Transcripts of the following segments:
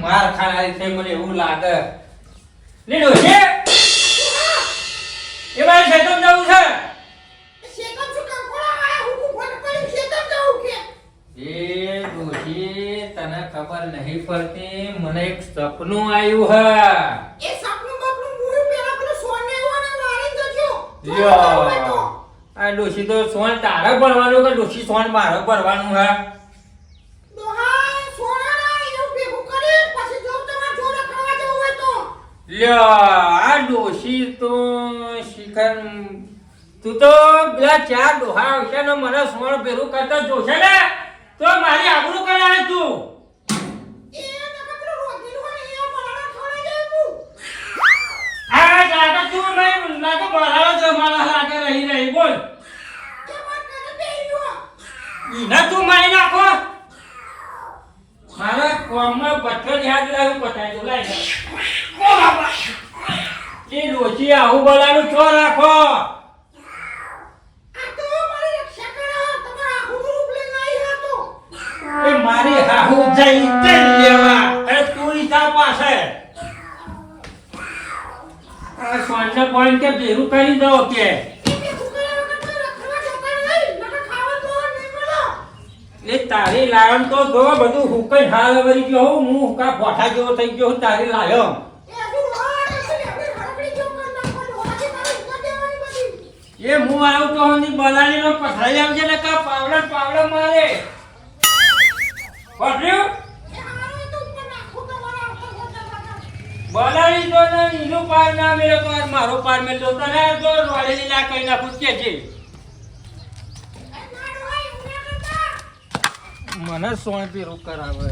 માર ખાનારી છે મને એવું લાગે લે ડોશી એ મારે શેતમ જવું છે શેતમ શું કામ કોણ આયા હું ફોન કરી શેતમ જાઉં કે એ ડોશી તને ખબર નહીં પડતી મને એક સપનું આવ્યું હે એ સપનું બપનું મુયું પેલા પેલો સોને વાળા મારી જજો લ્યો આ ડોશી તો સોન તારે ભરવાનું કે ડોશી સોન મારે ભરવાનું હે દોહા સોના એવું ભેગું કરી પછી જો તમાર જોડે ખાવા જવું હોય તો લ્યો આ ડોશી તો શિખર તું તો પેલા ચાર ડોહા આવશે ને મને સોન ભેરું કરતા જોશે ને તો મારી આબરૂ કરાવે તું એ નકતરો રોગીલ હોય એ બનાના ખાવા જાવું આ લાગે તું નહીં લાગે બરાબર તો મારા લાગે રહી રહી બોલ કે મત કરે બેયો ઈના તું મારી નાખો મારા કોમમાં બચ્ચો યાદ લાવું પતાઈ દો લાઈ ઓ બાબા એ ડોશી આવું બોલાનું છો રાખો આ તો મારી રક્ષા કરો તમારા આખું ગ્રુપ લઈને આવી હતો એ મારી હાહુ જઈ તે લેવા એ તું ઈતા પાસે આ સોનને પોઈન્ટ કે બેરું કરી દો કે એ ભેગું કર્યા વગર તો રખડવા જતા નહીં નકર ખાવા તો નહીં મળો એ તારી લાયમ તો જો બધું હુકઈ હાલ વરી ગયો હું હુકા પોઠા જેવો થઈ ગયો હું તારી લાયમ એ હજુ રોડ છે ને હવે હરકડી જો કર નાખો રોજે તારે ઉપર દેવાની બધી એ હું આવું તો હંધી બલાલી નો પથરાઈ આવજે ને કા પાવડે મારે પથર્યું એ હારો તો ઉપર નાખો તમારા આવતા હોતા બલાલી તો ને ઈનો પાર ના મેરે પાર મારો પાર મેલ તો તને તો રોડેલી ના કઈ નાખું કે છે મને સોય પીરું કરાવે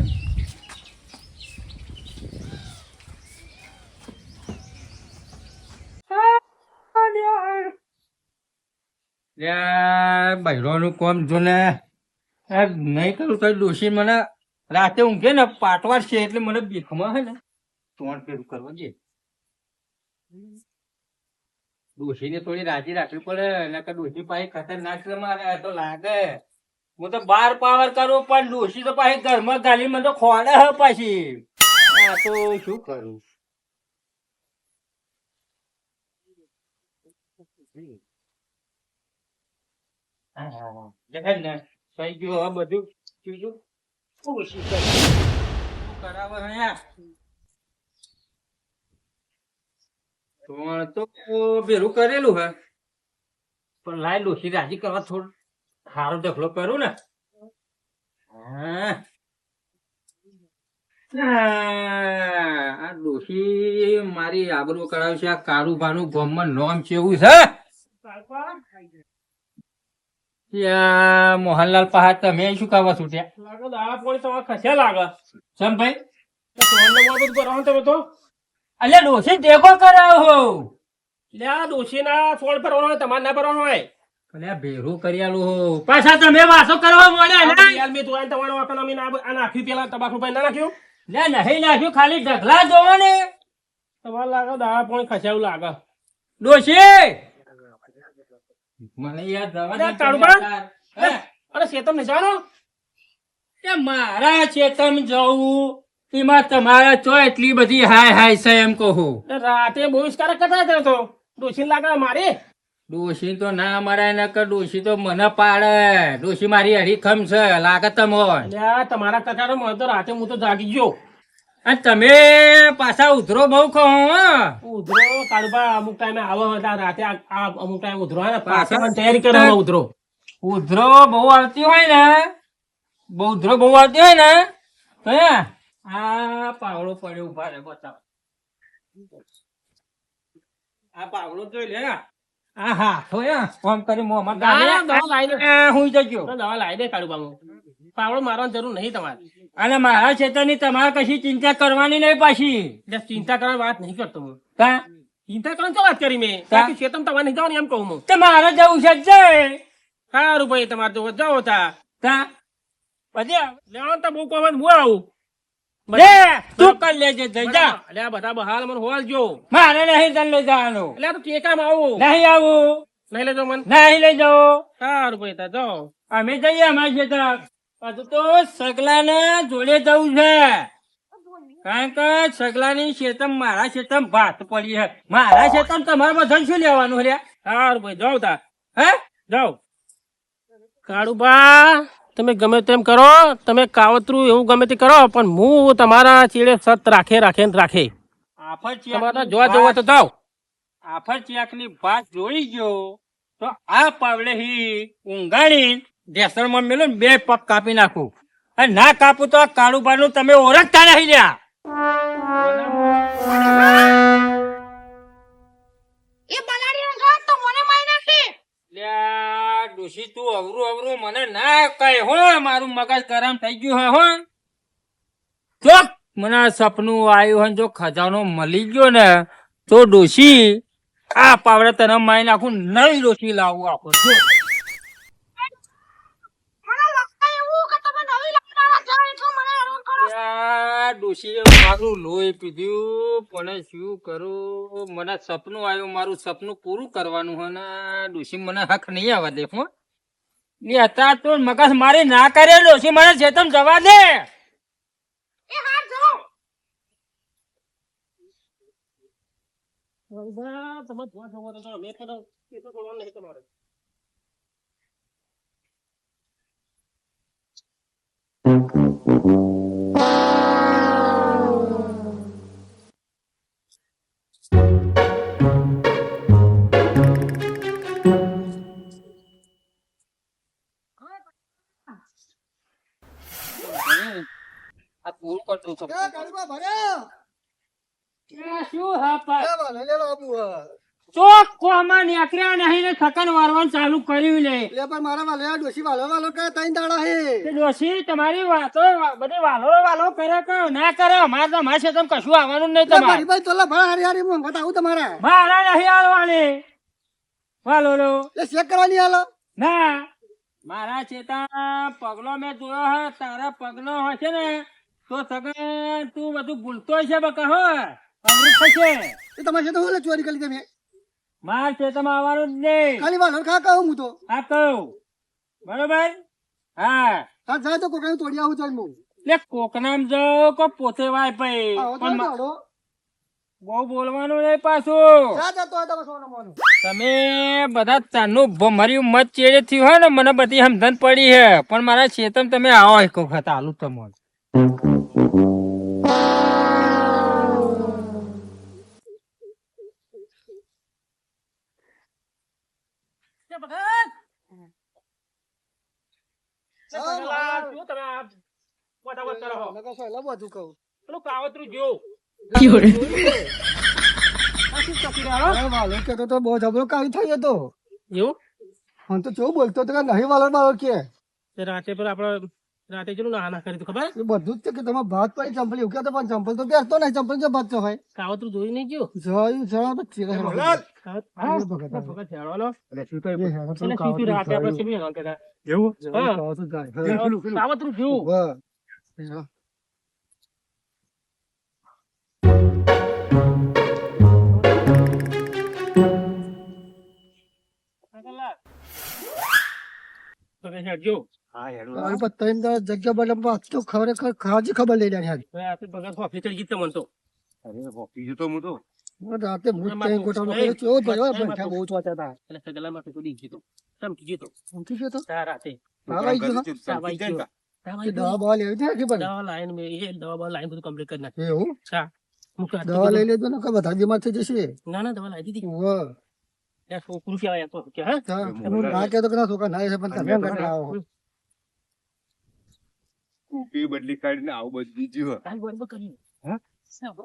બૈરોનું કોમ જો ને નહીં કરું તો ડોશી મને રાતે ઊંઘે ને પાટવાર છે એટલે મને બીખમાં હે ને સોણ પેરું કરવા દે ડોશીને થોડી રાજી રાખવી પડે ને કે ડોશી પાસે ખતરનાક છે મારે તો લાગે હું તો 12 પાવર કરું પણ ડોશી તો પાછી ઘરમાં ગાલી મને તો ખોડે હે પાછી આ તો શું કરું દેખાય ને થઈ ગયું હવે બધું ચીજું ડોશી કરાવે હે તો બેરું કરેલું હે પણ લાય ડોશી રાજી કરવા થોડું સારો ઢગલો કરું ને આ ડોશી મારી આબરૂ કરાવશે આ કાળું ભાનું ગામમાં નામ છે એવું છે મોહનલાલ પહાડ તમે શું કરવા છૂટ્યા લાગે દાડા પોણી તમારે ખસ્યા લાગે સમ ભાઈ તમે તો અલ્યા ડોશી ટેકો કરાવો લે આ ડોશીના સોળ ભરવાનો હોય તમારે ના ભરવાનો હોય અલ્યા ભેરું કરી આલું હો પાછા તમે વાસો કરવા મળ્યા ને યાર મેં તું તમારો વાપર અમે આ નાખ્યું પેલા તમાકુ ભાઈ ના નાખ્યું લે નહીં નાખ્યું ખાલી ઢગલા જોવો ને તમારે લાગે દાડા પોણી ખસ્યા લાગે ડોશી મને યાદ અરે શેતમ નહીં જાણો મારા ચેતન જવું એમાં તમારા ચો એટલી બધી હાય હાય છે એમ કહું રાતે બહિષ્કાર કરતા હતા તો ડોશી લાગે મારે ડોશી તો ના મરાય ને કે ડોશી તો મને પાડે ડોશી મારી હરીખમ છે લાગે તમો તમારા કટારો મને તો રાતે હું તો જાગી ગયો અને તમે પાછા ઉધરો બહુ ખો ઉધરો કાળુબા અમુક ટાઈમે આવો હતા રાતે અમુક ટાઈમ ઉધરો આવે પાછા તૈયારી કરે ઉધરો ઉધરો બહુ આવતી હોય ને ઉધરો બહુ આવતી હોય ને તો આ પાવડો પડ્યો ઉભા રે બતાવો આ પાવડો જોઈ લે હા તો ફોન કરી મોમાં હું જજો દવા લાવી દે કાળુબા પાવડો મારવાની જરૂર નહીં તમારે અને મારા ક્ષેત્રની તમારે કશી ચિંતા કરવાની નહીં પાછી ચિંતા કરવાની વાત નહીં કરતો હું કા ચિંતા કરવાની વાત કરી મેં ખેતમ તમારે નહીં જવાનું એમ કહું હું મારે જવું છે સારું ભાઈ તમારે તો જાઓ તા કા પછી લેવાનું તો બહુ કોમ હું આવું લે તું કરી લેજે જઈ જા. અલ્યા બધા બહાર મને હોલ જો મારે નહીં તને લઈ જવાનું. એટલે તું ટેકામાં આવું નહીં આવું. નહીં લેજો મને નહીં લઈ જાઓ. સારું ભાઈ તા જાઓ અમે જઈએ અમારી ખેતર. હજુ તો સગલાને જોડે જવું છે. કારણ કે સગલાની શેતમ મારા શેતમ ભાત પડી છે. મારા શેતમ તમારે બધા શું લેવાનું રે? સારું ભાઈ જાઓ તા હે જાઓ કાળુબા તમે ગમે તેમ કરો તમે કાવતરું એવું ગમે તે કરો પણ હું તમારા ચીડે સત રાખે આફર તમારા જોવા જોવા તો જાઓ આફર ચિયાકની ભાત જોઈ ગયો તો આ પાવલે હી ઊંઘાડી ઢેસણમાં મેલું ને 2 પગ કાપી નાખું. અને ના કાપું તો આ કાળુબાનું તમે ઓળખતા નહીં લ્યા. એ બલાડી રંગા તો મને મારી નાખી. લ્યા ડોશી તું અવરું મને ના કહે હો. મારું મગજ ગરમ થઈ ગયું હે હો. જો મને આ સપનું આવ્યું હોય ને જો ખજાનો મળી ગયો ને તો ડોશી આ પાવડે તને મારી નાખું. નહીં ડોશી લાવું આખો જો. મને લાગતા એવું કે તમે નવી લાવવાના છો એટલે મને હેરાન કરો. લ્યા ડોશીએ મારું લોહી પીધું પણ શું કરું. મને સપનું આવ્યું. મારું સપનું પૂરું કરવાનું હોય ને ડોશી મને હક નહીં આવવા દે હો. અત્યારે તો મગજ મારી ના કરે ડોશી મને ચેતન જવા દે. એ હાર જાઓ. તમે જોવા જોવા તો જાઓ. મેં પણ એ તો જોવાનું નહીં તમારે આ પૂરું કરતું છું. એ કાળુબા ભર્યો. શું હા પા એ ભલે લે બાબુ. ચોક કોમાં નીકળ્યા નહીં ને થકન વારવાનું ચાલુ કર્યું લે. લે પણ મારા વાલે આ ડોશી વાલો કે તઈ દાડા હે. તે ડોશી તમારી વાતો બધી વાલો કરે કે ના કરે. અમારે તો અમારે છે તમે કશું આવવાનું નહીં તમારે. મારી ભાઈ તોલા ભરા હારી હારી મંગત આવું તમારા. મારા નહીં આવવાની વાલો લો. એ ચેક કરવાની હાલો. ના મારા ચેતા પગલો મેં જોયો હે. તારા પગલો હશે ને તો સગન તું બધું ભૂલતો છે બકા હો. અમૃત થશે. એ તમારે તો હું ચોરી કરી તમે. માર ચેતામાં આવવાનું જ નહીં. ખાલી વાલો ખા કહું હું તો. હા કહું બરોબર. હા હા જાય તો કોકાનું તોડી આવું ચાલ હું. એટલે કોકનામ જાઓ કો પોતે વાય ભાઈ. આવો તો પણ દોડો. બહુ બોલવાનું નહીં પાછું. જા જતો હોય તમે સોનો મોનો. તમે બધા ચાનું ભમર્યું મત ચેડે થયું હોય ને મને બધી સમજણ પડી હે. પણ મારા ચેતમ તમે આવો એક વખત આલુ તમને. શું તમે આ વટાવટ કરો છો? લગો સોય લબો તું કહું. પેલું કાવતરું જો અરે વાલો કે તો બહુ જબરો કાવી થઈ હતો. એવું હું તો કેવું બોલતો હતો કે નહીં વાલો બાવો કે. તે રાતે પર આપણે રાતે જેનું ના કરી તો ખબર એ બધું જ છે કે તમે ભાત પડી ચંપલ એવું કહેતો પણ ચંપલ તો પહેરતો નહીં. ચંપલ જો ભાત હોય કાવતરું જોઈ નહીં ગયો જોયું જણા તો ચીરે ભગત હેડવાનો એટલે સીધું રાતે આપણે સીધું હેરાન કર્યા. હા. કાવતરું જોયું તમે હેડજો જગ્યા બદલ તો ખરેખર ખાજી ખબર લઈ રહ્યા રાતે ભગત હોફી ચડી ગઈ તમને તો રાતે ભૂત ત્યાં ગોટાળો કર્યો છે. ઓ ભાઈ બંઠા બહુ ચોટા હતા. એટલે સગલામાં તો ડી ગયો ચમકી ગયો ઊંઘી ગયો તો તા રાતે આવાઈ ગયો હા? તાવાઈ ગયો કે તાવાઈ દવા ગયો બવા લેવી છે કે પણ દવા લાઈન મે એ દવા લાઈન બધું કમ્પ્લીટ કરી નાખી એવું હા મુકા દવા લઈ લેજો ને કે બધા બીમાર થઈ જશે. ના ના દવા લાવી દીધી વાહ. ત્યાં છોકરું છે આયા તો કે હા હા, હું ના કહેતો કે ના છોકરા ના છે પણ તમે એમ કરીને આવો. કુપી બદલી કાઢીને આવું બદલી જ્યું. કાલ બરોબર કર્યું હા? સાહેબ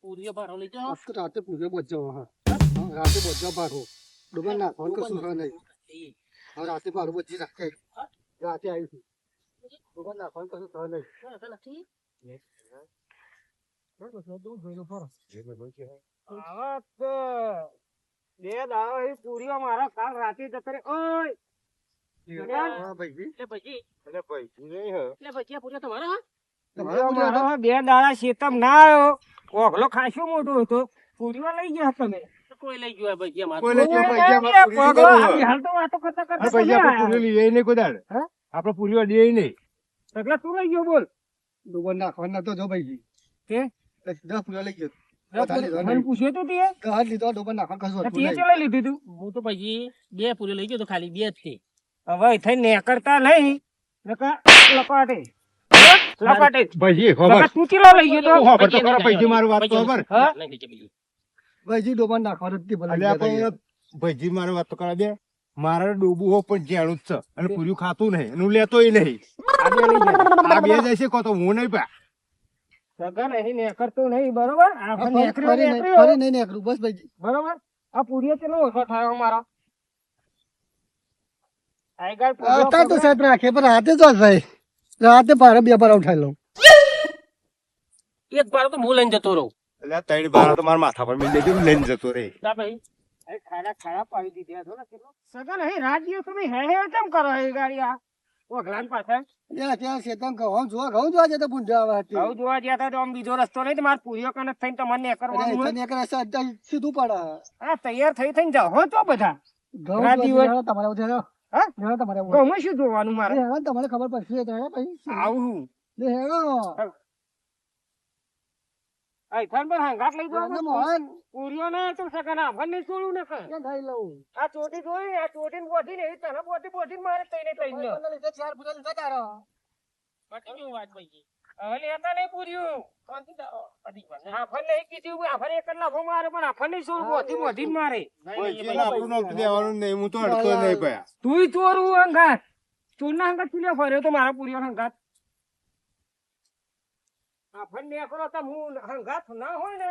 પૂરી બાર લઈ જાઓ આજ તો રાતે પૂરે બચજો. હા હા, રાતે બચવા પાડો ડુબા નાખવાનું કશું હા નહીં. હવે રાતે પાડું બચી રાખે રાતે આવીશું ડુબા નાખવાનું કશું હા નહીં. આવા તો બે દાડો એ પૂરીઓ મારા કાલ રાતે જતો રે. ઓય હા, ભાઈજી. એટલે પછી એટલે પૈસા નહીં હે. એટલે પછી આ પૂરા તમારા હા? પૂરીઓ મારો બે દાડા શેતમ ના આવ્યો. ઓગલો ખાસો મોટો હતો. પૂરીઓ લઈ ગયા તમે. તો કોઈ લઈ ગયો આ ભજીયા મારું. કોઈ લઈ ગયો ઓય, પૈસા બે માં પૂરી પગલો કરવું આ હે. હાલ તો વાતો કરતા કરતા અરે પૈસા તમે આપણે આયા. પૂરી લઈએ નહીં કોઈ દાડે. હા? આપણે પૂરીઓ લઈએ નહીં. એટલે તું લઈ ગયો બોલ. ડોબા નાખવાના તો જો ભાઈજી. કે? 10 પૂરા લઈ ગયો. મને પૂછ્યું તું તે? 10 લીધો, ડોબા નાખવા કશું તે હતું નહીં. ચેલા લીધું તું? હું તો પછી 2 પૂરી લઈ ગયો તો ખાલી 2 જ છે. હવે થઈ નેકળતા નહીં. નકર લપાટે. લપાટે. ભાઈજી નકર ખબર તું ચેલા લઈ ગયો તો? ખબર તો ખરા પૈસા મારું વાત તો ખબર. હા? લઈ લેજે બીજું. ભાઈજી ડોબા નાખવાના જ તે ભલે અલ્યા ગયા તા. પણ ભાઈજી મારી વાત તો કરા દે. મારે ડોબું હો પણ જાણું જ છે અને પૂર્યું ખાતું નહીં અને હું લેતોય નહીં. આ બે લઈ ગયા. આ બે જશે કો તો હું નહીં પા. સગન અહીં નેકળતું નહીં, બરોબર? આ હા, નેકળ્યો, ફરી નેકળ્યો. નહીં નેકળું, બસ ભાઈજી. બરોબર? આ પૂરીઓ ચેલો ઓછો થયો મારો? આઈગળ અત્યારે તો સાહેબ રાખે પણ રાતે તો ભાઈ રાતે બારે બે બાર ઉઠાઈ લઉં. એક બાર તો હું લઈને જતો રહું. એટલે 3 બાર તો મારા માથા પર મિલ દેજો લઈને જતો રે. જા ભાઈ. ખાડા પાડી દીધા છો ને કેટલો? સગન અહીં રાજ્યો તમે હે કેમ કરો એ ગાડી આ? ઓઘલાન પાછળ. ત્યાં શેતાન ઘઉં જોવા જતા ભૂંડા આવે હતી. આવું જોવા ગયા તા તો આમ બીજો રસ્તો નહીં, મારે પૂરીઓ કને થઈને તમને અરે, કરવાનું હોય. તને એક રસ્તા અત્યારે સીધું પડે. આ તૈયાર થઈને જાઓ હો તો બધા. ઘઉં રાતી જોવા હોય. જતા તમારે ઉઠે જાઓ. હા? જાઓ તમારે ઉઠે. ગમે શું જોવાનું મારે? લે, હવે તમારે ખબર પડશે તો હે ભાઈ. આવું લે, હેડો. આ થાન પર હંગાત લઈ અને જાઓ. મોહન, પૂરીઓ ને તો સગન આપણને છોડું ને કર. ક્યાં ખાઈ લઉં? આ ચોટી જોઈ, આ ચોટીને બોધીને એવી તને બોધી મારે તઈને તઈને લો. મને લીધે 4 પૂરા લીધા તારો. બાકી કેવું વાત ભાઈ? હવે લેતા નહીં પૂર્યું. આપણને એક કીધું, આપણને એક જ લાફો મારે, પણ આપણને શું બોધી જ મારે. પૈસા આપણું નોખી દેવાનું નહીં. હું તો અડતો નહીં પયા. તુંય ચોરું હંગાત. ચોરના હંગાત ચૂલ્યો ફર્યો તો મારા પૂરીઓ હંગાત. આપણને એકલો તો હું હંગાત ના હોય ને.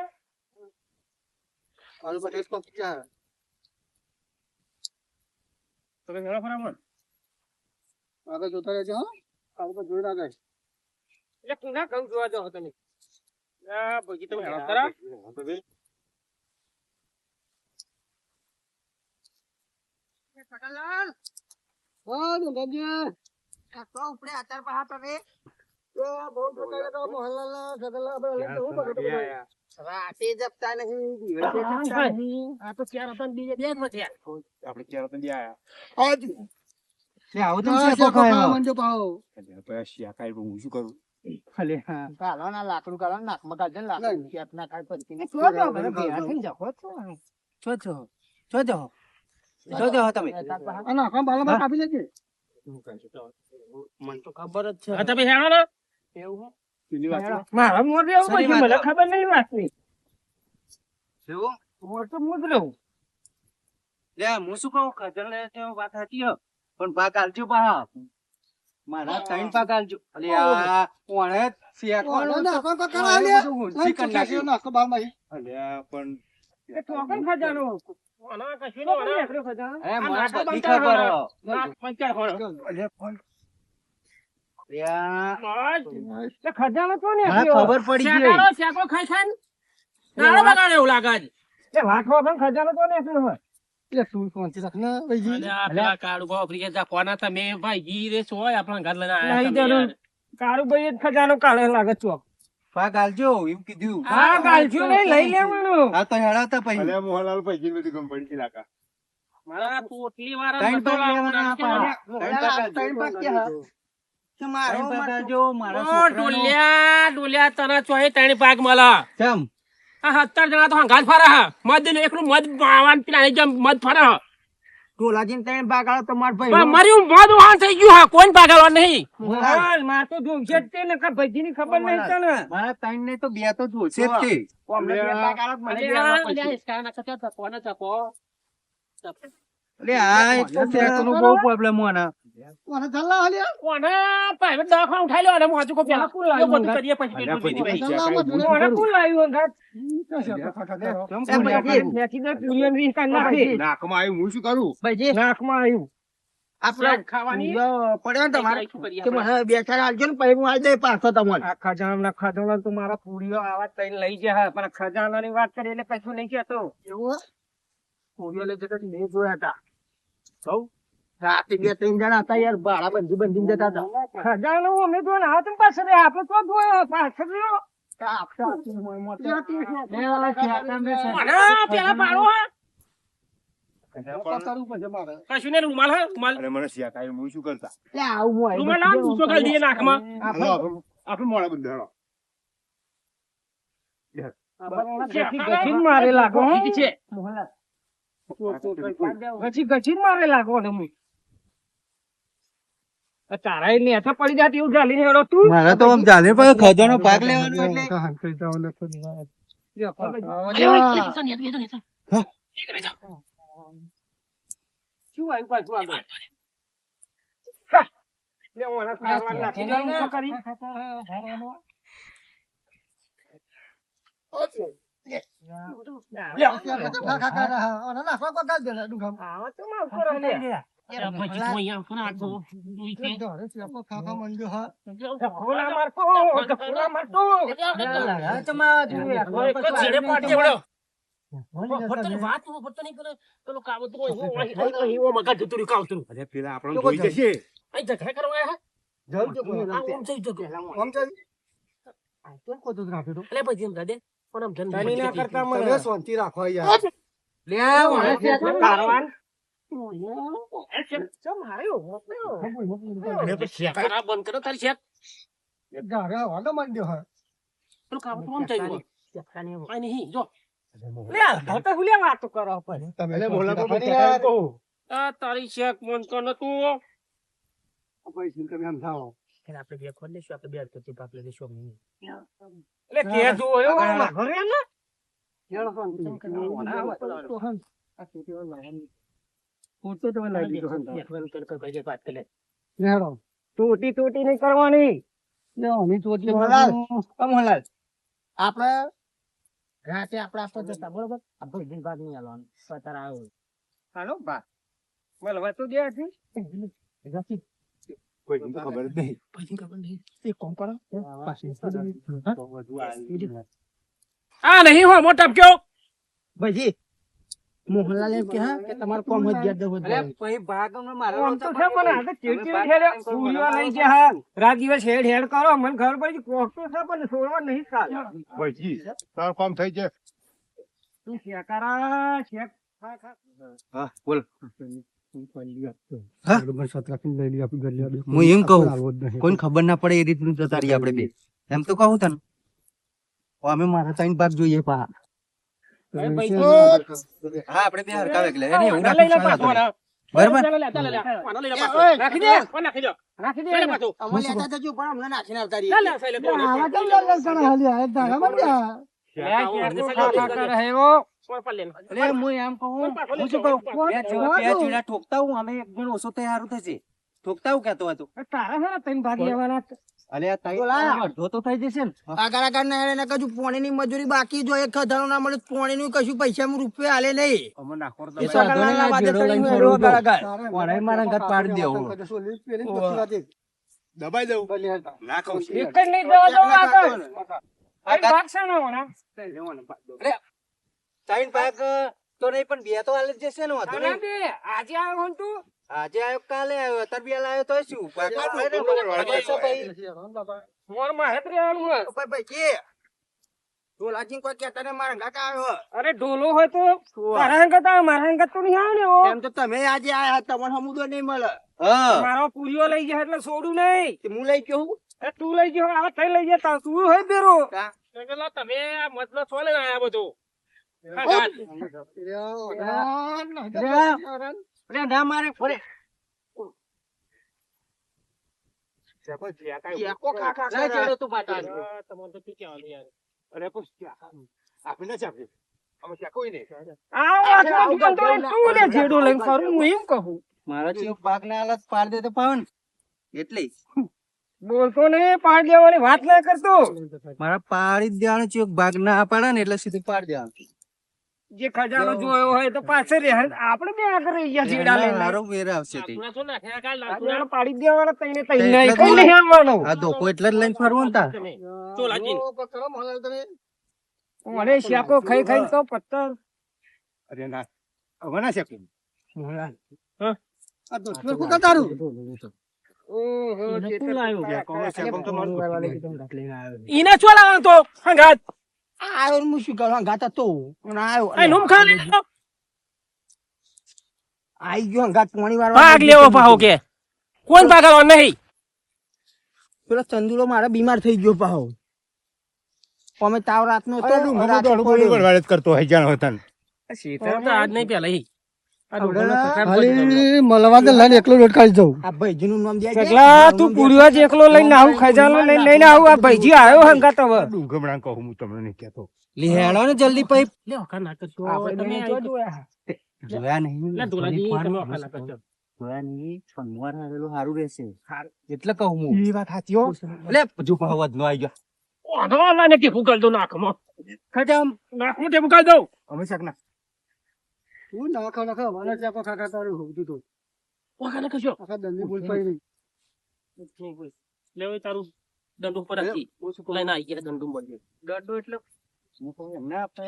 આલુ પટેલ પગ ક્યાં? તો કે ઘણા ફરામણ. આગળ જોતા રહેજો, હો. આલુ પર જોઈ રાખે. એટલે તું ના કહું જોવા જાઓ તમે. આ ભોજી તમે હેરાન કરા. હા, ડુંગરજી. તો બહુ ટોકાયા તો મોહનલાલના સગનલા આપણે લઈને જવું પડે તો બધું. આ તો ચાર હતા ને બીજે બે જ વધ્યા. આપણે ચાર તો લઈ આયા. હા, શેકો ખાવા માંડ્યો પાહો. અલ્યા પયા શિયા ખાઈ પણ હું શું કરું? આ નાખવા બાલામાં કાપી લેજે. હા, તમે હેણો ને? મારા મોઢે એવું પછી મને ખબર નહીં વાતની. મોઢ તો હું જ રહું. હું શું કહું ખજર લે તે વાત હતી હો. પણ પાક આલજો પા મારા 3 પાક આલજો. અલે આ કોણે ઓલો નાખવા કો કરા લે. નાખો બાલમાં. અલ્યા પણ એ ટોકન ખજાનો. ઓના કશું નો ઓના એકલો ખજાનો. અરે મને નાખો બધી બંધ ખબર કરો. હો. નાખ પંચાર ખોળો. અલ્યા પણ યા મોજ. એ ખજાનો તો ને મને ખબર પડી ગઈ. શેકાળો શેકો ખાઈ ખાઈ ને. નાળો બગાડે એવું લાગે છે. એ વાંખો પણ ખજાનો તો ને એકલો હોય. એટલે તું શાંતિ રાખ ને ભાઈજી. અને આ પેલા કાળુભા આફ્રિકા જા કોના તમે ભાઈ ગી રે છો આપણા ઘર લઈને આયા નહીં તમે જરૂર. યાર. કાળુભાઈ જ ખજાનો કાઢે લાગે ચોક. પાક આલજો એમ કીધું. હા ગાલજો નહીં લઈ લેવાનું. હા તો હેડાતા પછી અલ્યા મોહનલાલ પૈસા બધી કંપની લાકા. મારા પોટલી વાળા 3 બધો પાક લેવાના લાવવાના છે. ત્રણ પાક આલજો. ત્રણ પાક આલજો મારા ઓ છોકરાનો. ડોલ્યા તને ચોહે 3 ભાગ મળે. ચમ આ 17 જણા તો હંગાત ફરે હે. મદ ને એકલું મદ વાન પેલા અહીં જેમ મદ ફરે હે. ટોલાજીને 3 પાક આલો તો માર ભાઈ પણ મારું મદ વાન થઈ ગયું હે. કોઈ ભાગવા નહીં. હાલ માર તો ધૂમશે જ તે ને કે ભજીની ખબર નહીં તને. મારા 3 ને તો 2 તો જોશે જ તે. અમને બે પાક આલો તો મને બે અલ્યા, આપો. અલ્યા, ઇસકાના કચા ચકો ને ચકો. અલે આ એક તો શેકનો બહુ પ્રોબ્લેમ મને. કોને ચાલલા હાલ્યા? કોને private દવાખાને ઉઠાઈ લો અને મોજું કો પેલા કોણ લાવ્યું એવું બધું કરીએ પછી અલ્યા પેટનું પછી બીજું. પૈસા કાંઈ કોને કોણ લાવ્યું અંગાત? ચમ કોણ લાગ્યું? નાખીને પૂરીઓને વીસ કાઢી નાખી. નાકમાં આવ્યું હું શું કરું? ભાઈજી નાકમાં આવ્યું. આપણે ખાવાની પડ્યો ને તમારે શું કરીએ કે મને બે ચાર આલજો ને પછી હું આલી દઈ પાછો તમને આ ખજાના તો મારા પૂરીઓ આવા તઈને લઈ ગયા પણ ખજાનાની વાત કરી એટલે કશું નહીં કહેતો એવું પૂરીઓ લઈ જતા મેં જોયા હતા સૌ રાતે બે ત્રણ જણા હતા યાર ભાડા બંધી જતા હતા ખજાનો અમે જો ના તમે પાછળ આપણે તો જોયો પાછળ રહ્યો. પેલા પાડો હા કશું ને રૂમાલ હા રૂમાલ અને મને શેકાય હું શું કરતા રૂમાલ લાવ દૂસો ગાલી દઈએ નાકમાં હાલો, આપણે મોડા બંધ હાલો. ગચીન મારે લાગો છે ગચીન મારે લાગો તમે તારા એ નેથા પડી જાતી એવું ચાલીને હેડો તું મારે તો આમ જાને પણ ખજાનો ભાગ લેવાનો એટલે શું આવ્યું પાછું આગળ લે ઓના ખાવા નાખી દે હું તો કરી આવા તો માફ કરો લે ખોલા મારતો ખોલા મારતો છેડે પાડી વળો વાત ફરતો નહીં કરે પેલો કામ તો એવો મગજ જતું રહ્યું કામ તું અરે પેલા આપણને જોઈ જશે. અહીં ઝઘડા કરવા એટલે પછી એમ દાદે પણ આમ ધંધા ના કરતા મને શાંતિ રાખો યાર કારવાન બંધ કરો તારી શેક પેલું કામ તો આમ થઈ ગયું નહીં જો વાતો કરો તારી શેક મન કર તું આપણે બે ખોલ લેશું આપણે બે કરતી પાપ લે દેશું એટલે તે જોયો ઘરે ને તૂટી નહીં કરવાની આપડે રાતે આપડે જતા બરોબર ભાગ નહીં હાલવાનું અત્યારે આવ્યો હાલો બા મળવા તો દે કોઈને તો ખબર જ નહીં. આ નહીં હો મોટા કયો ભાઈજી મોહનલાલ એમ કે હા કે તમારે કોમ જ જ્યાં જવું પછી ભાગ આમ તો છે પણ આ તો ચીડચીડ ખેડે પૂરીઓ લઈ ગયા હા રાત દિવસ હેડ હેડ કરો મને ખબર પડી કોસ્ટો છે પણ છોડવા નહીં ચાલે ભાઈજી, તારું કામ થઈ જાય. તું શેકારા શેક હા બોલ હું હું એમ કહું કોઈ ખબર ના પડે એ રીતનું જતા રહીએ આપણે બે એમ તો કહું તને અમે મારા ત્રણ ભાગ જોઈએ પા હા આપણે બે હરકાવે એટલે એને એવું રાખી બરાબર રાખી દે રાખી દે પાછો અમે લેતા જજો પણ અમને નાખીને આવતા રહીએ લે સાઈલે કોણ અરે હું એમ કહું હું શું કહું બે ચીડા ઠોકતા હું અમે એક જણ ઓછો તૈયાર થશે ઠોકતા હું કહેતો હતો તારા છે ને ત્રણ ભાગી આવવાના અલે આ તઈ અડધો તો થઈ જશે ને આગળ ના હેડે ને કજુ પોણી ની મજૂરી બાકી જો એક ખધાનો ના મળે પોણી નું કશું પૈસા રૂપિયા હાલે નહીં અમે નાખો તો એ તો આગળના વાદે તળી હેડો આગળ પોણે મારા ઘર પાડી દેવું દબાઈ દઉં. ના કહું છું. એક જ નહીં જવા દો આગળ અરે ભાગ છે ને હોના ત્રણ ભાગ તો નહીં પણ બે તો હાલે જ જશે ને વાંધો આના નહીં બે આજે આવ્યો હોન તું આજે આવ્યો કાલે આવ્યો અત્યારે બે લાવ્યો તો શું મોર માં હેત રહેવાનું હોય ભાઈ કે ઢોલાજી કોઈ કહેતા ને મારા ઘાટ આવ્યો અરે ઢોલો હોય તો તારા હંગત આવે મારા હંગત તો નહીં આવે ને હો. એમ તો તમે આજે આયા તમને સમુદ્ર નહીં મળે મારો પૂરીઓ લઈ જાય એટલે છોડું નહીં હું લઈ ગયો એ તું લઈ ગયો આ થઈ લઈ જતા તું હોય બેરો કા? તમે આ મતલબ છો લઈને આયા બધું અરે ના મારે ફરે આપી ના ચાપી. અમે ચાકોય નહીં. મારા ચેક ભાગ ના હાલત પાડ દે તો પાવન એટલે બોલતો નહીં પાડ દેવાની વાત ના કરતો મારા પાડી જ દેવાનો ચેક ભાગ ના પાડે ને એટલે સીધું પાડી દેવાનું જે ખજાનો જોયો હોય તો પાછળ રહે આપણે બે આગળ રહી ગયા જેડા લઈને હારો વેર આવશે તે. આપણે તો નાખ્યા કાલ આપણે પાડી દેવાના તઈને તઈને એટલે જ કઈ નહીં આવવાનો આ ધોકો એટલે જ લઈને ફરવું ને તાર. ચોલાજી ઓ, પણ કરો મોહનલાલ તમે. મને શાકો ખાઈ ખાઈ તો પત્તર અરે ના હવે ના શકું. આ તો શું કરતા તારું? ઓહો ચેતર કોણ શકું તો મારું ઈને છો લાવવાનો તો હંગાત આયો હું શું કરવા ગાતા તો અને આયો આ નુમ ખા લેતો આઈ ગયો ગાત પાણી વાળવા ભાગ લેવો પાહો કે કોણ ભાગવાનો નહીં પેલો ચંદુલો મારા બીમાર થઈ ગયો પાહો અમે તાવ રાતનો અરે ડુંગર દોડું પડ્યું વળવાળ જ કરતો હોય જાણ હોતા ને. શીતળ તો આજ નહીં પેલા ઈ આ ડોગરનો પ્રકાર ખાલી મળવા દે લઈને એકલો રોડ કાઢી જાઉં. આ ભાઈજીનું નામ દે સગલા તું પુરીવા જ એકલો લઈને આવું ખજાનો લઈને આવું આ ભાઈજી આવ્યો હંગાત હવે ડુંગમણા કહું હું તમને નહીં કહેતો. લીહેડો ને જલ્દી પઈ લે ઓખા નાટક તો આપણે તમે બંને આઈ જો જોયા નહીં લે ઢોલાજી તમે ઓખા નાટક તો જોયા નહીં સોમવાર આવેલું સારું રહેશે એટલે કહું હું ઈ વાત સાચી હો લે જો પાહો વધનો આવી ગયો ઓઢો લાને કે ફૂકલ દો નાખમાં ખજામ નાખું તે ફૂકલ દો અમે શકના હું નાખો નાખો મને ચાકો ખાતા તારું હોતું તો ઓખા નાખ છો આખા દંડી બોલ પાઈ નહીં. લેવો તારું દંડુ ઉપર રાખી લઈને આવી ગયા દંડુ મળે દંડુ એટલે હું કહું એમને આપતા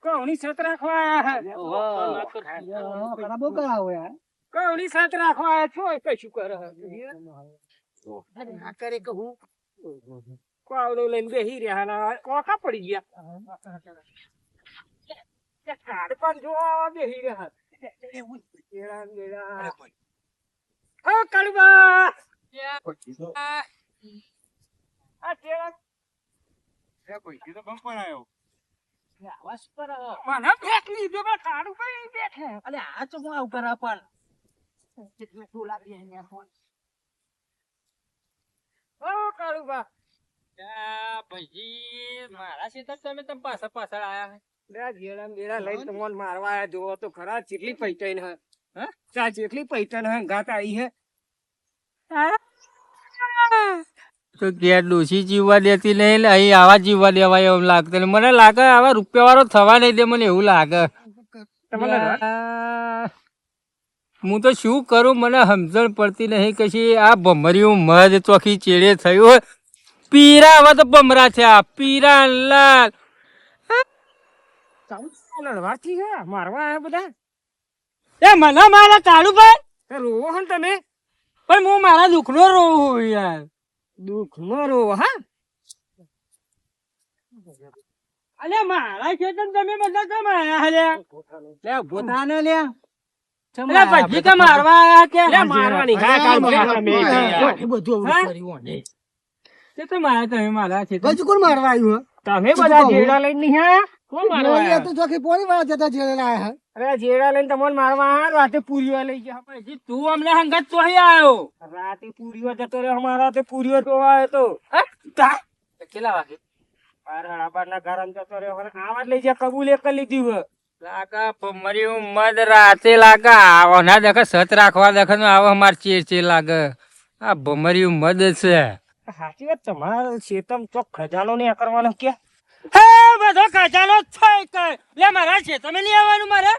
કોની સત રાખવા આયા હે ખરાબો કરાવો યાર. કોની સત રાખવા આયા છો કશું કરે ના કરે કહું કોવડો લઈને બેહી રહ્યા ના કોકા પડી ગયા કાઢ પણ જો બેહી રહ્યા કેળા કેળા ઓ કાળુબા આ કેળા પૈકી તો બંધ પણ આવ્યો. આવાસ પર મને ફેંક લીધો પણ કાળુબા ઈ બેઠે અલે આ તો હું આવું કરા પણ કેટલું ટોલા બી અહીંયા ફોન ઓ કાળુબા ભાઈજી મારા ક્ષેત્ર તમે પાછળ પાછળ આયા લે જેડા મેરા લઈને તમને મારવા આયા જોવો તો ખરા ચેટલી પૈટન હે હા ચા ચેટલી પૈટન હે ગાત આવી હે તો ઘેર ડોસી જીવવા દેતી નહીં એટલે અહીં આવા જીવવા દેવાય એવું લાગતું નહીં. મને લાગે આવા રૂપિયા વાળો થવા નહીં દે મને એવું લાગે. તમને હું તો શું કરું મને સમજણ પડતી નહીં કશી આ ભમર્યું મધ ચોખી ચેડે થયું હોય પીરા આવા તો ભમરા છે આ પીરા લાલ લડવાથી હે મારવા આયા બધા એ મને મારા કાળુભાઈ તે રોવો હન તમે પણ હું મારા દુઃખનો રોવું યાર. દુઃખ નો રોવો હા અલ્યા મારા ખેતર તમે બધા કેમ આયા હલ્યા? લે ભૂતા ને લે અલ્યા ભજી કે મારવા આયા કે લે મારવાની હા કાળુબા તમે બધું હા? અવળું કર્યું ને તે તો મારા તમે મારા ખેતર હજુ કોણ મારવા આવ્યું હે? તમે બધા જેડા લઈને નહીં આયા કોણ મારવા મોહનલાલ આયા? તો ચોખી પોણી વાળા જતા જેલ આયા હે. અરે જેડા લઈને તમને મારવા આયા રાતે પૂરીઓ લઈ ગયા પછી તું અમને હંગત તો અહીં આવ્યો. રાતે પૂરીઓ જતો રહ્યો અમારા રાતે પૂરીઓ તો આવ્યો તો કેટલા વાગે? બારના ઘર જતો રહ્યો હવે આવા જ લઈ જા કબૂલે કરી લીધી હવે લાગા ભમર્યું મધ રાતે લાગે આવો ના દેખે સત રાખવા દેખે ને આવો અમાર ચેર લાગે. આ ભમર્યું મધ છે. સાચી વાત તમારે શેતમ ચોક ખજાનો ને કરવાનો કે હે બધો ખજાનો થાય કે લે મારા છે તમે લઈ આવવાનું મારે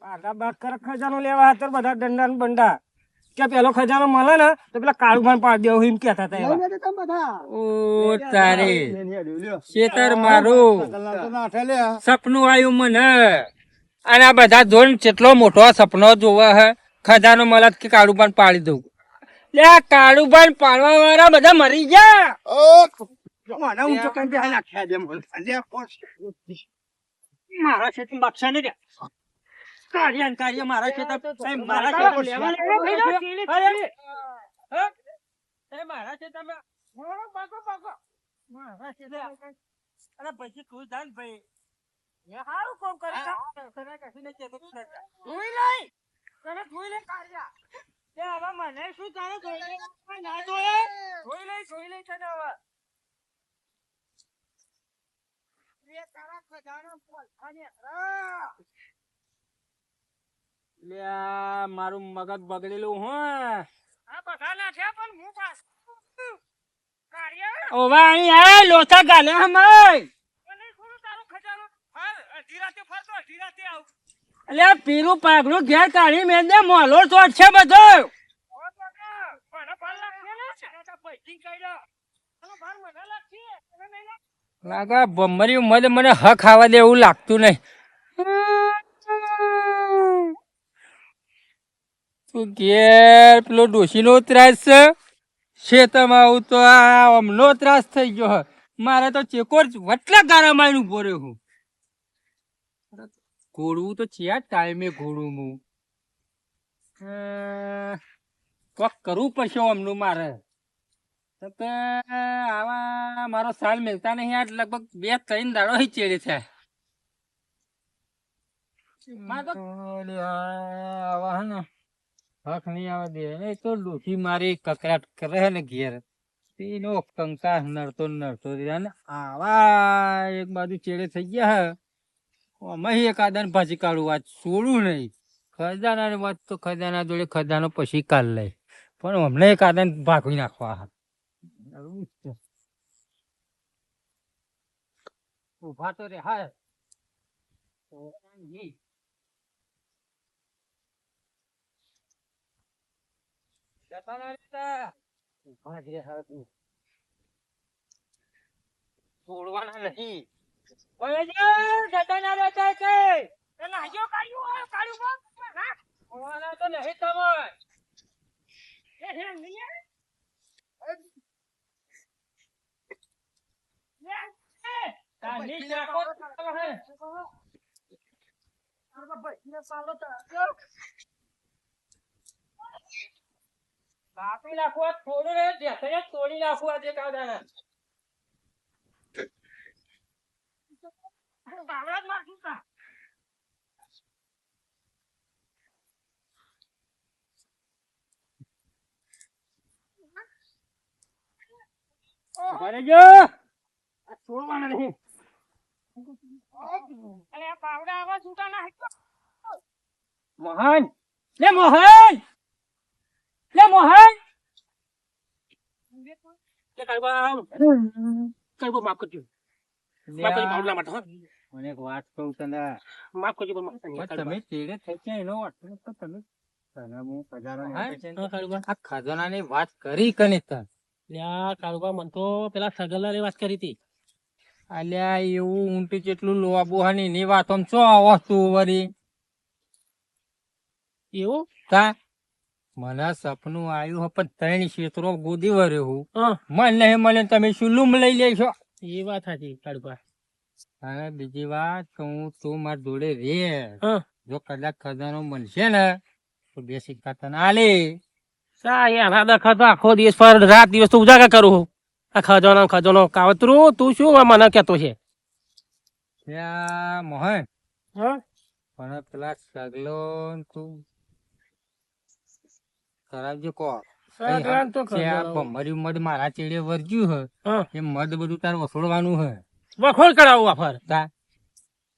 આગા બાગ કર ખજાનો લેવા હતા બધા દંડા ને બંડા કે પેલો ખજાનો મળે ને તો પેલા કાળુભાઈ પાડી દેવું એમ કેતા હતા એવા. લઈને જતા બધા. ઓ તારે ખેતર મારું કલાક તો નાઠે લે. સપનું આવ્યું મને અને આ બધા જોન કેટલો મોટો સપનો જોવે હે ખજાનો મળે કે કાળુબાન પાડી દઉં. લે આ કાળુબાન પાડવા વાળા બધા મરી ગયા. મને ઊંચો કરી દે નાખ્યા દે મને લે પોસ મારા ખેતી બાદશાહ ને કાર્ય મારા ખેતર મારા ખેતર લેવા મારા છે તમે મારા ખેતર અરે પછી તું જાન ભાઈ એ હારું કોમ કરે જોઈ લઈ તને જોઈ લે કાર્ય તે હવે મને શું તારે જોઈ લે ના જોઈ લે તને હવે તારા ખજાનો પોલખાને મારું મગજ બગડેલું હું આ બધા ના છે પણ હું પાસ કાર્ય ઓવા અહીં આ લોચા ગાલે હમાય અલ્યા પીરું પાગલું ઘેર કાઢી મેં દે મોલો ચોટ છે બધો લાગા બમરી મને મને હક ખાવા દે એવું લાગતું નહીં તું ઘેર પેલો ડોશીનો ત્રાસ છે શેતમાં આવું તો આ અમનો ત્રાસ થઈ ગયો હ મારે તો ચેકોર વટલા ગારામાં આવીને ઉભો રહ્યો હું ઘોડવું તો છે ટાઈમે ઘોડું હું કોક કરવું પડશે અમનું મારે તો આવા મારો સાલ મિલતા નહીં આજ લગભગ 2-3 દાડો ચેડે છે આવા હે ને હક નહીં આવે દે એ તો ડોસી મારી કકરાટ કરે ને ઘેર તેનો કંકા નડતો રહ્યા ને આવા એક બાજુ ચેડે થઈ ગયા હે અમે એક આદાન પાછી કાઢું વાત છોડું નહીં ખજાનાની વાત તો ખજાના જોડે ખજાનો પછી કાઢ લે પણ અમને એક આદાન ભાગવી નાખવા ઉભા તો રે હા છોડવાના નહીં તો નહીં કાપી નાખવા થોડું રે તોડી નાખવા દે કાદાના છોડવાના નહીં મોહન લે મોહન લે મોહન માફ કરજો મને એક વાત કહું તને માફ કરજો તમે ચેડે થઈ ગયા એનો તમે આ ખજાનાની વાત કરી કને કાળુબા મન તો પેલા સગલાની વાત કરી હતી અલ્યા એવું ઊંટી જેટલું લોબુ હની ની વાત આમ ચો વસ્તુ વરી એવું તા મને સપનું આવ્યું હે પણ 3 ક્ષેત્રો ગોદી વર્યો હું મન નહીં મળે તમે શું લૂમ લઈ લેશો એ વાત સાચી કાળુબા અને બીજી વાત કહું તું માર જોડે રે જો કદાચ ખજાનો મળશે ને તો 2 સિક્કા તને આલે આખો દિવસ પર રાત દિવસ તો ઉજાગર કરું આ ખજાનો કાવતરું તું શું મને કેતો છે મોહન પણ પેલા સગલો તું કરાવજો કો મર્યું મધ મારા ચેડે વર્જ્યું હે એ મધ બધું તાર વસોડવાનું હે વખોડ કરાવું આફર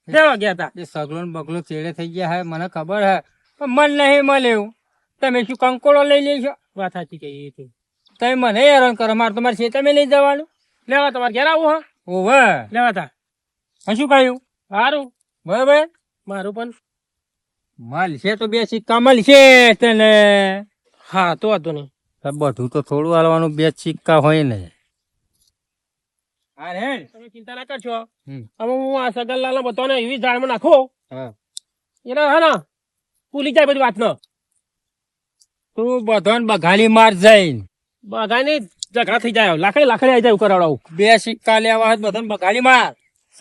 લેવા ગયા તા એ સગલો ને બગલો ચેડે થઈ ગયા હે મને ખબર હે પણ મન નહીં મળ્યું તમે શું કંકોળો લઈ લેશો વાત સાચી કહીએ તો તમે મને હેરાન કરો મારે તમારે છે તમે લઈ જવાનું લેવા તમારે ઘેર આવું હા ઓવે લેવા તા શું કહ્યું સારું બરાબર મારું પણ મળશે તો 2 સિક્કા મળશે તને હા તો વાંધો નહીં બધું તો થોડું હાલવાનું 2 સિક્કા હોય ને તમે ચિંતા ના કરશો હવે હું આ સગનલાલ બધાને એવી જાળમાં નાખો એને હે ને ભૂલી જાય બધી વાત ન તું બધાને બઘાલી માર જાય બઘાની ઝઘડા થઈ જાય લાકડી આવી જાય કરાવડાવું 2 સિક્કા લેવા બધાને બઘાલી માર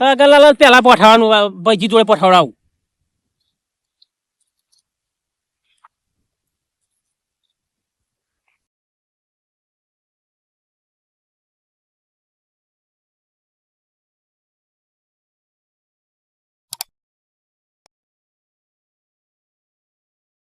સગનલાલ પેલા પઠાવવાનું ભાઈજી જોડે પઠાવડાવું